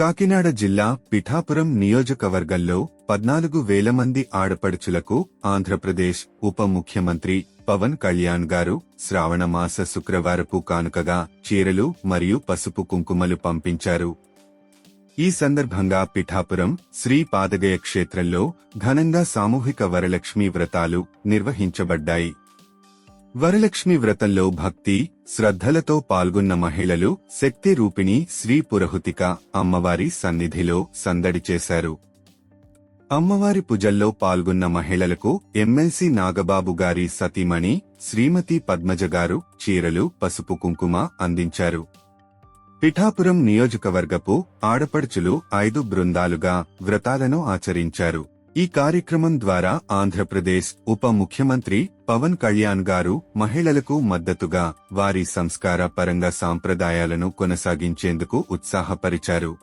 కాకినాడ జిల్లా పిఠాపురం నియోజకవర్గంలో 14,000 మంది ఆడపడుచులకు ఆంధ్రప్రదేశ్ ఉప ముఖ్యమంత్రి పవన్ కళ్యాణ్ గారు శ్రావణ మాస శుక్రవారపు కానుకగా చీరలు మరియు పసుపు కుంకుమలు పంపించారు. ఈ సందర్భంగా పిఠాపురం శ్రీ పాదగయ క్షేత్రంలో ఘనంగా సామూహిక వరలక్ష్మీ వ్రతాలు నిర్వహించబడ్డాయి. వరలక్ష్మి వ్రతంలో భక్తి శ్రద్ధలతో పాల్గొన్న మహిళలు శక్తి రూపిణి శ్రీ పురహుతిక అమ్మవారి సన్నిధిలో సందడి చేశారు. అమ్మవారి పూజల్లో పాల్గొన్న మహిళలకు ఎమ్మెల్సీ నాగబాబు గారి సతీమణి శ్రీమతి పద్మజ గారు చీరలు పసుపు కుంకుమ అందించారు. పిఠాపురం నియోజకవర్గపు ఆడపడుచులు 5 బృందాలుగా వ్రతాలను ఆచరించారు. ఈ కార్యక్రమం ద్వారా ఆంధ్రప్రదేశ్ ఉప ముఖ్యమంత్రి పవన్ కళ్యాణ్ గారు మహిళలకు మద్దతుగా వారి సంస్కార పరంగా సాంప్రదాయాలను కొనసాగించేందుకు ఉత్సాహపరిచారు.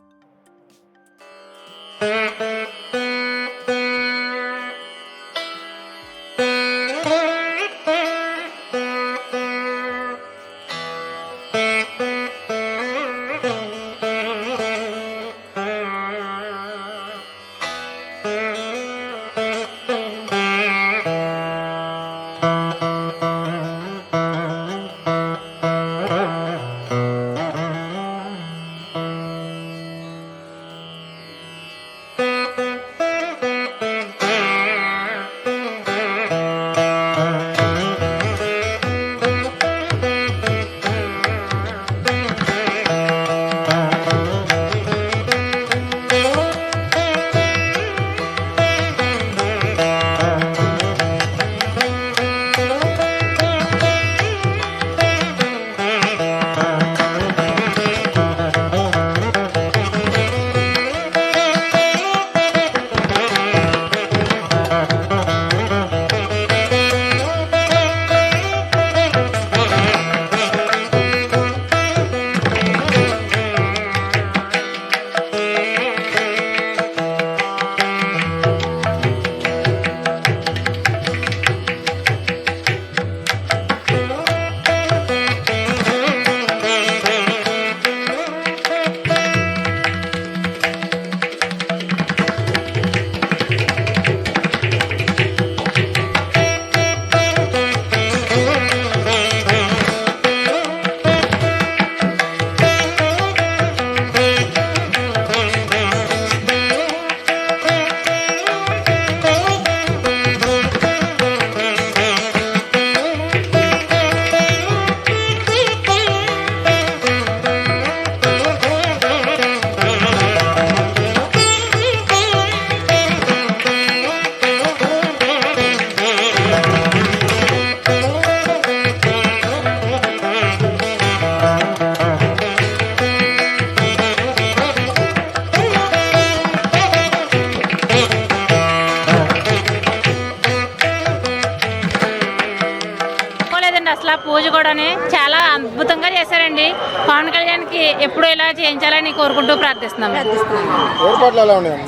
అసలు పూజ కూడా చాలా అద్భుతంగా చేశారండి. పవన్ కళ్యాణ్ కి ఎప్పుడు ఇలా చేయించాలని కోరుకుంటూ ప్రార్థిస్తున్నాం.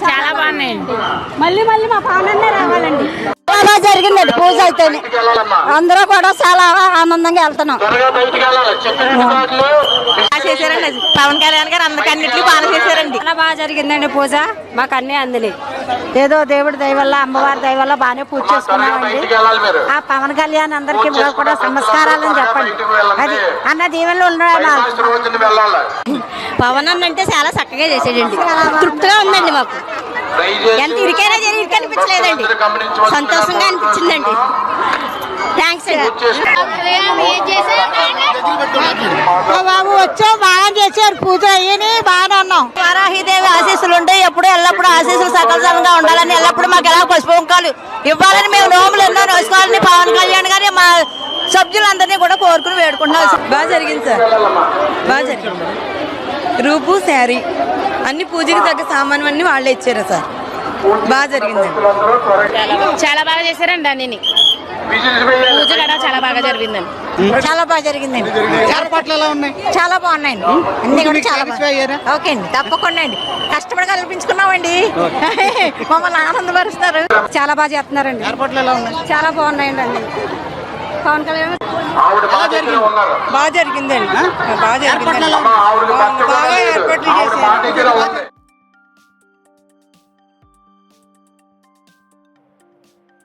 చాలా బాగున్నాయండి. మళ్ళీ మా పవన్ అన్నే రావాలండి. బాగా జరిగిందండి పూజ అయితే అందరూ కూడా చాలా ఆనందంగా వెళ్తున్నాం. చేశారండి పవన్ కళ్యాణ్ గారు అందరికన్నిట్లు బాగా చేశారండి. చాలా బాగా జరిగిందండి పూజ. మాకు అన్నీ అందిలే ఏదో దేవుడి దయ వల్ల అమ్మవారి దయ వల్ల బాగానే పూజ చేసుకున్నామండి. ఆ పవన్ కళ్యాణ్ అందరికీ కూడా నమస్కారాలని చెప్పండి. అది అన్న దీవెనలు ఉండడం. పవన్ అన్న అంటే చాలా చక్కగా చేసాడండి. తృప్తిగా ఉందండి. మాకు ఎంత ఇరికైనా ఇరికి అనిపించలేదండి. సంతోషంగా అనిపించిందండి. థ్యాంక్స్ అండి. బాబు వచ్చాం బాగా చేశారు పూజ అయ్యి బాగానే ఉన్నాం. వారాహిదేవి ఆశీస్సులు ఉంటాయి. ఎప్పుడు ఎల్లప్పుడు ఆశీస్సులు సకలంగా ఉండాలని ఎల్లప్పుడు మాకు ఎలా పసుపుంకాలు ఇవ్వాలని మేము నోములు ఎన్నో నోసుకోవాలని పవన్ కళ్యాణ్ గారి మా సభ్యులందరినీ కూడా కోరుకుని వేడుకుంటున్నాం. బాగా జరిగింది సార్. బాగా జరిగింది. రూపు శారీ అన్ని పూజకి తగ్గ సామాను అన్ని వాళ్ళే ఇచ్చారా సార్. బాగా జరిగిందండి. చాలా బాగా చేశారండి. అన్ని పూజ కూడా చాలా బాగా జరిగిందండి. చాలా బాగా జరిగిందండి. చాలా బాగున్నాయండి. అన్ని కూడా చాలా బాగా. ఓకే అండి, తప్పకుండా అండి. కష్టపడి కల్పించుకున్నామండి. మమ్మల్ని ఆనందపరుస్తారు. చాలా బాగా చేస్తున్నారండి. చాలా బాగున్నాయండి. అన్ని పవన్ కళ్యాణ్ బాగా జరిగిందండి. బాగా జరిగింది.